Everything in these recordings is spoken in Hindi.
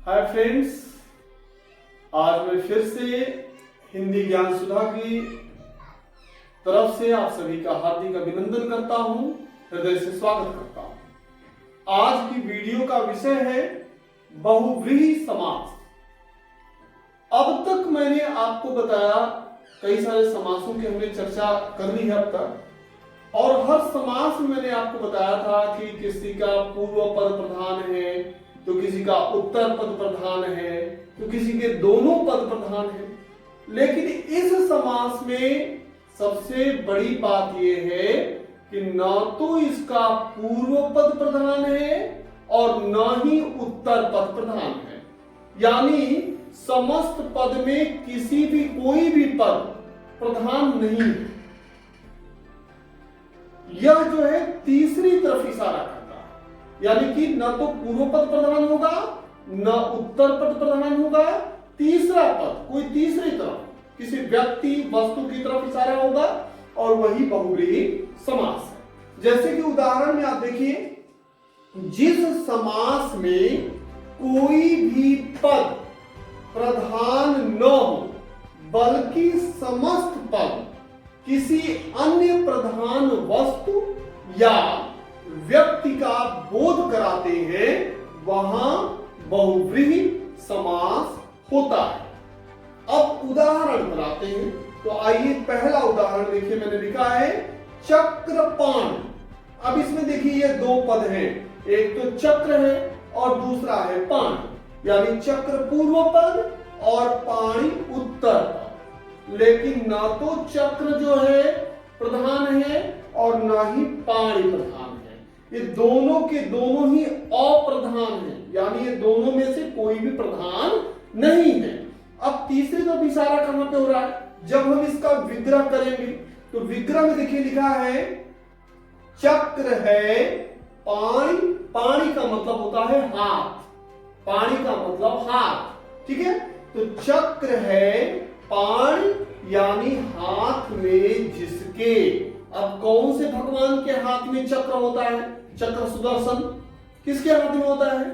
हाय फ्रेंड्स, आज मैं फिर से हिंदी ज्ञान सुधा की तरफ से आप सभी का हार्दिक अभिनंदन करता हूं, हृदय से स्वागत करता हूं। आज की वीडियो का विषय है बहुव्रीहि समास। अब तक मैंने आपको बताया, कई सारे समासों की हमने चर्चा कर ली है अब तक, और हर समास में मैंने आपको बताया था कि किसी का पूर्व पद प्रधान है तो किसी का उत्तर पद प्रधान है तो किसी के दोनों पद प्रधान है। लेकिन इस समास में सबसे बड़ी बात यह है कि न तो इसका पूर्व पद प्रधान है और न ही उत्तर पद प्रधान है, यानी समस्त पद में किसी भी कोई भी पद प्रधान नहीं है। यह जो है तीसरी तरफ इशारा करता है, यानी कि न तो पूर्व पद प्रधान होगा न उत्तर पद प्रधान होगा, तीसरा पद कोई तीसरी तरफ किसी व्यक्ति वस्तु की तरफ इशारा होगा, और वही बहुव्रीहि समास है। जैसे कि उदाहरण में आप देखिए, जिस समास में कोई भी पद प्रधान न हो बल्कि समस्त पद किसी अन्य प्रधान वस्तु या व्यक्ति का बोध कराते हैं, वहां बहुव्रीहि समास होता है। अब उदाहरण बनाते हैं, तो आइए पहला उदाहरण देखिए, मैंने लिखा है चक्रपाण। अब इसमें देखिए ये दो पद हैं, एक तो चक्र है और दूसरा है पाण, यानी चक्र पूर्व पद और पाणी उत्तर पद। लेकिन ना तो चक्र जो है प्रधान है और ना ही पाणी प्रधान है, ये दोनों के दोनों ही अप्रधान है, यानी ये दोनों में से कोई भी प्रधान नहीं है। अब तीसरी तरफ इशारा कहां पे हो रहा है? जब हम इसका विग्रह करेंगे तो विग्रह में देखिए लिखा है चक्र है पाणी, पाणी का मतलब होता है हाथ, पाणी का मतलब हाथ, ठीक है। तो चक्र है पाण यानी हाथ में जिसके। अब कौन से भगवान के हाथ में चक्र होता है? चक्र सुदर्शन किसके हाथ में होता है?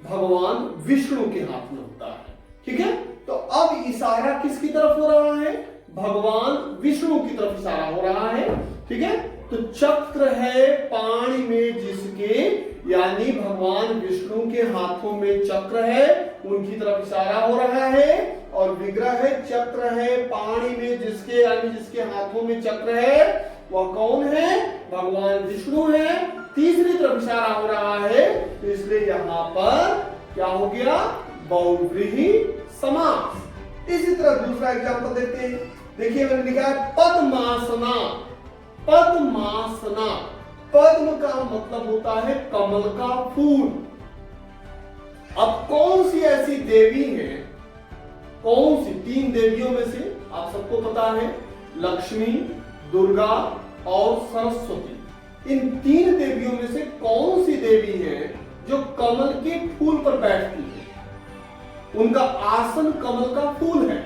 भगवान विष्णु के हाथ में होता है, ठीक है। तो अब इशारा किसकी तरफ हो रहा है? भगवान विष्णु की तरफ इशारा हो रहा है, ठीक है। तो चक्र है पाणी में जिसके, यानी भगवान विष्णु के हाथों में चक्र है, उनकी तरफ इशारा हो रहा है। और विग्रह है चक्र है पाणी में जिसके, यानी जिसके हाथों में चक्र है, वह कौन है? भगवान विष्णु है। तीसरी तरफ इशारा हो रहा है, तो इसलिए यहां पर क्या हो गया? बहुव्रीहि समास। इसी तरह दूसरा एग्जांपल देखते हैं। देखिए मैंने लिखा है पद्मासना। पद्मासना, पद्म का मतलब होता है कमल का फूल। अब कौन सी ऐसी देवी है, कौन सी? तीन देवियों में से आप सबको पता है, लक्ष्मी, दुर्गा और सरस्वती। इन तीन देवियों में से कौन सी देवी है जो कमल के फूल पर बैठती है? उनका आसन कमल का फूल है,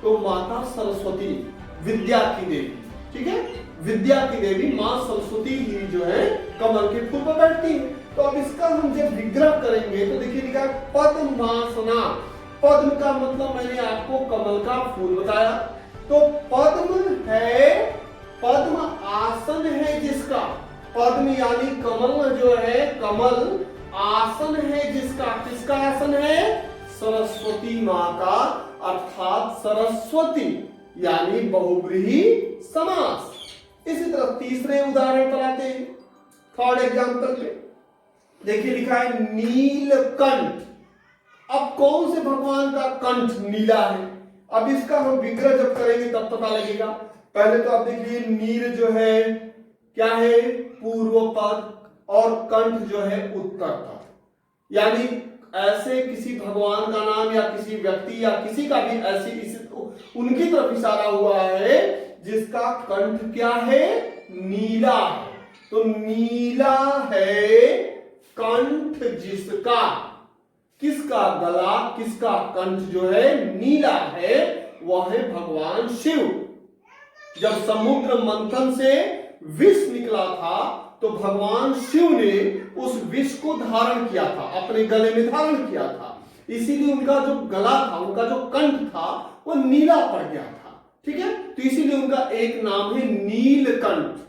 तो माता सरस्वती, विद्या की देवी, ठीक है। विद्या की देवी मां सरस्वती ही जो है कमल के फूल पर बैठती है। तो अब इसका हम जब विग्रह करेंगे तो देखिए लिखा है पद्मासना। पद्म का मतलब मैंने आपको कमल का फूल बताया। तो पद्म है, पद्म आसन है जिसका, पद्म यानी कमल जो है, कमल आसन है जिसका। किसका आसन है? सरस्वती मां का, अर्थात सरस्वती, यानी बहुव्रीहि समास। इसी तरह तीसरे उदाहरण पर आते हैं, थर्ड एग्जांपल पे। देखिए लिखा है नीलकंठ। अब कौन से भगवान का कंठ नीला है? अब इसका हम विग्रह जब करेंगे तब पता लगेगा। पहले तो आप देखिए नील जो है क्या है? पूर्व पद, और कंठ जो है उत्तर पद, यानी ऐसे किसी भगवान का नाम या किसी व्यक्ति या किसी का भी ऐसी उनकी तरफ इशारा हुआ है जिसका कंठ क्या है? नीला है। तो नीला है कंठ जिसका, किसका? गला, किसका? कंठ जो है नीला है, वह है भगवान शिव। जब समुद्र मंथन से विष निकला था तो भगवान शिव ने उस विष को धारण किया था, अपने गले में धारण किया था। इसीलिए उनका जो गला था, उनका जो कंठ था वो नीला पड़ गया था। ठीक है, तो इसीलिए उनका एक नाम है नीलकंठ।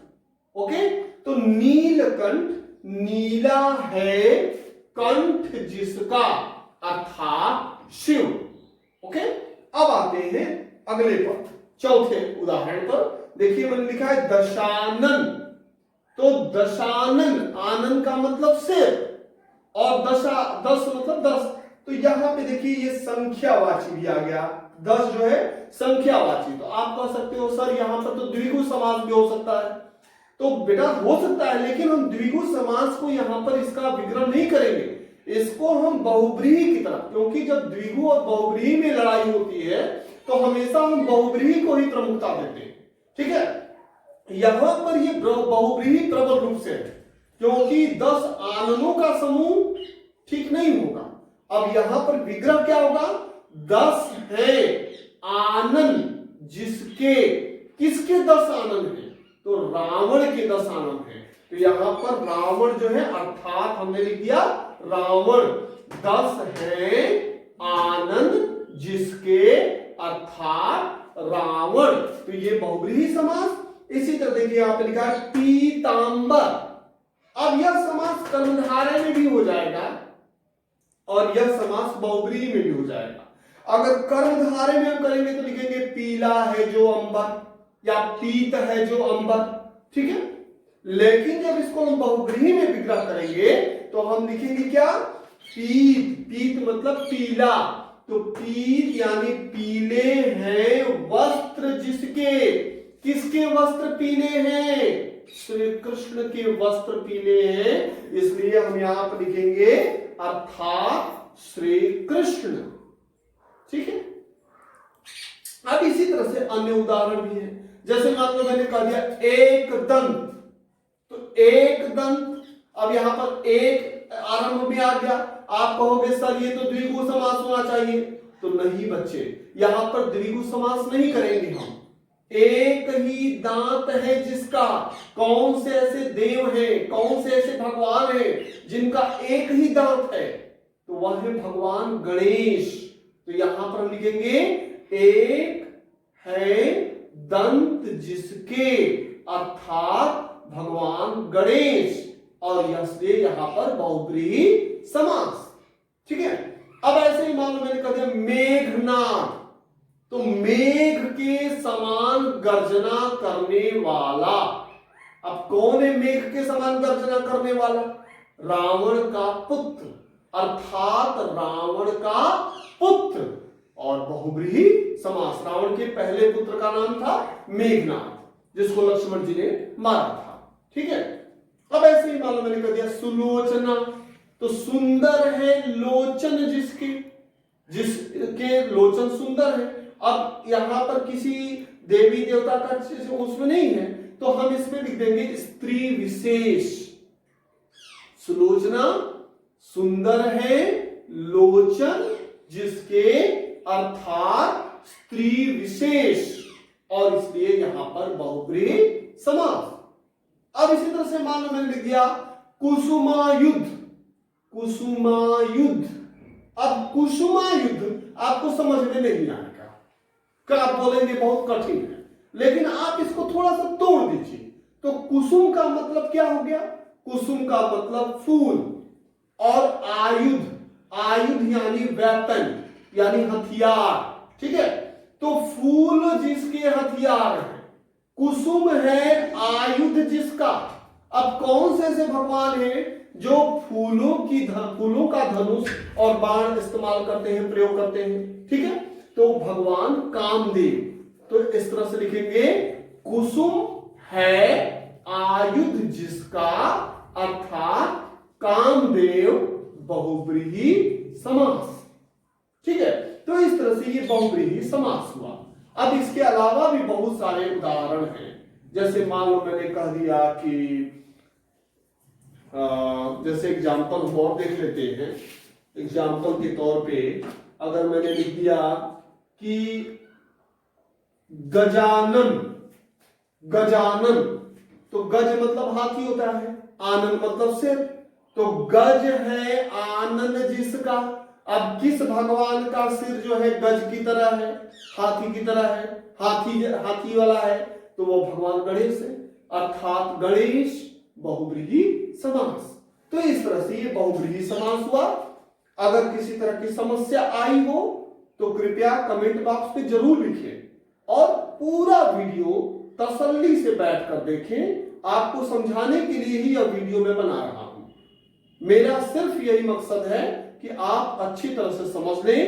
ओके, तो नीलकंठ, नीला है कंठ जिसका, अर्थात शिव। ओके, अब आते हैं अगले पर, चौथे उदाहरण पर। देखिए मैंने लिखा है दशानन। तो दशानन, आनंद का मतलब सिर, और दस मतलब 10। तो यहां पे देखिए ये संख्यावाची भी आ गया। 10 जो है संख्यावाची। तो आप कह सकते हो सर यहां पर तो द्विगु समास भी हो सकता है। तो बेटा हो सकता है, लेकिन हम द्विगु समास को यहां पर इसका विग्रह नहीं करेंगे, इसको हम बहुब्रीहि की तरफ, क्योंकि जब द्विगु और बहुब्रीहि में लड़ाई होती है तो हमेशा हम बहुब्रीहि को ही प्रमुखता देते हैं। ठीक है, यहां पर ये बहुब्रीहि प्रबल रूप से है, क्योंकि 10 आननों का समूह ठीक नहीं होगा। अब यहां पर विग्रह क्या होगा? 10 है आनन जिसके, किसके 10 आनन है? तो रावण के 10 आनन है। तो यहां पर रावण जो है, अर्थात हमने लिख दिया रावण 10 है आनंद जिसके, अर्थात रावण। तो ये बहुब्रीहि समास। इसी तरह देखिए यहां पे लिखा है पीतांबर। अब यह समास कर्मधारय में भी हो जाएगा और यह समास बहुब्रीहि में भी हो जाएगा। अगर कर्मधारय में हम करेंगे तो लिखेंगे पीला है जो अंबर, या पीत है जो अंबर। ठीक है, लेकिन जब इसको हम बहुब्रीहि में विग्रह करेंगे तो हम लिखेंगे क्या? पीत। पीत मतलब पीला। तो पीत यानी पीले हैं वस्त्र जिसके, किसके वस्त्र पीले हैं? श्री कृष्ण के वस्त्र पीले हैं, इसलिए हम यहां पर लिखेंगे अर्थात श्री कृष्ण। ठीक है, अब इसी तरह से अन्य उदाहरण भी है। जैसे मान लो मैंने कह दिया एक दंत, तो एक दंत, अब यहां पर एक आरंभ में आ गया। आप कहोगे सर ये तो द्विगु समास होना चाहिए। तो नहीं बच्चे, यहां पर द्विगु समास नहीं करेंगे हम। एक ही दांत है जिसका, कौन से ऐसे देव हैं, कौन से ऐसे भगवान हैं जिनका एक ही दांत है? तो वह है भगवान गणेश। तो यहां पर हम लिखेंगे एक है दंत जिसके, अर्थात भगवान गणेश, और इसलिए यहां पर बहुब्रीहि समास। ठीक है, अब ऐसे ही मान लो मैंने कह दिया मेघनाद। तो मेघ के समान गर्जना करने वाला। अब कौन है मेघ के समान गर्जना करने वाला? रावण का पुत्र, अर्थात रावण का पुत्र। और बहुब्रीहि समास, रावण के पहले पुत्र का नाम था मेघनाद, जिसको लक्ष्मण जी ने मारा था। ठीक है, अब ऐसे ही मान लो मैंने कह दिया सुलोचना। तो सुंदर है लोचन जिसके, जिसके लोचन सुंदर है। अब यहां पर किसी देवी देवता का उसमें नहीं है, तो हम इसमें लिख देंगे स्त्री विशेष। सुलोचना सुंदर है लोचन जिसके, अर्थात स्त्री विशेष, और इसलिए यहां पर बहुब्रीहि समास। अब इसी तरह से मान लो मैंने लिख दिया कुसुमायुद्ध। कुसुमायुद्ध, अब कुसुमायुद्ध आपको समझ में नहीं आएगा, क्या आप बोलेंगे बहुत कठिन है, लेकिन आप इसको थोड़ा सा तोड़ दीजिए। तो कुसुम का मतलब क्या हो गया? कुसुम का मतलब फूल, और आयुध, आयुध यानी वेपन, यानी हथियार। ठीक है, तो फूल जिसके हथियार है, कुसुम है आयुध जिसका। अब कौन से ऐसे भगवान हैं जो फूलों का धनुष और बाण इस्तेमाल करते हैं, प्रयोग करते हैं? ठीक है, तो भगवान कामदेव। तो इस तरह से लिखेंगे कुसुम है आयुध जिसका, अर्थात कामदेव, बहुब्रीहि समास। ठीक है, तो इस तरह से ये बहुब्रीहि समास हुआ। अब इसके अलावा भी बहुत सारे उदाहरण हैं। जैसे मान लो मैंने कह दिया कि जैसे एग्जाम्पल और देख लेते हैं। एग्जाम्पल के तौर पे अगर मैंने लिख दिया कि गजानन, गजानन, तो गज मतलब हाथी होता है, आनन मतलब सिर। तो गज है आनन जिसका, अब किस भगवान का सिर जो है गज की तरह है, हाथी की तरह है, हाथी वाला है, तो वो भगवान गणेश है, अर्थात गणेश बहुव्रीहि समास। तो इस तरह से ये बहुव्रीहि समास हुआ। अगर किसी तरह की समस्या आई हो तो कृपया कमेंट बॉक्स में जरूर लिखें और पूरा वीडियो तसल्ली से बैठकर देखें। आपको समझाने के लिए ही यह वीडियो मैं बना रहा हूं। मेरा सिर्फ यही मकसद है कि आप अच्छी तरह से समझ लें।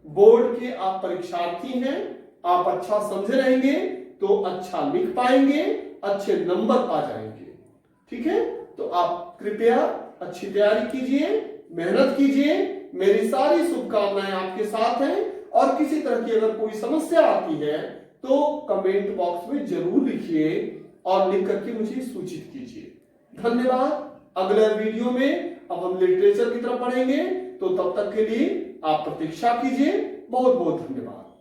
बोर्ड के आप परीक्षार्थी हैं, आप अच्छा समझे रहेंगे तो अच्छा लिख पाएंगे, अच्छे नंबर पा जाएंगे। ठीक है, तो आप कृपया अच्छी तैयारी कीजिए, मेहनत कीजिए। मेरी सारी शुभकामनाएं आपके साथ हैं और किसी तरह की अगर कोई समस्या आती है तो कमेंट बॉक्स में जरूर लिखिए और लिख करके मुझे सूचित कीजिए। धन्यवाद। अगले वीडियो में अब हम लिटरेचर की तरफ बढ़ेंगे, तो तब तक के लिए आप प्रतीक्षा कीजिए। बहुत बहुत धन्यवाद।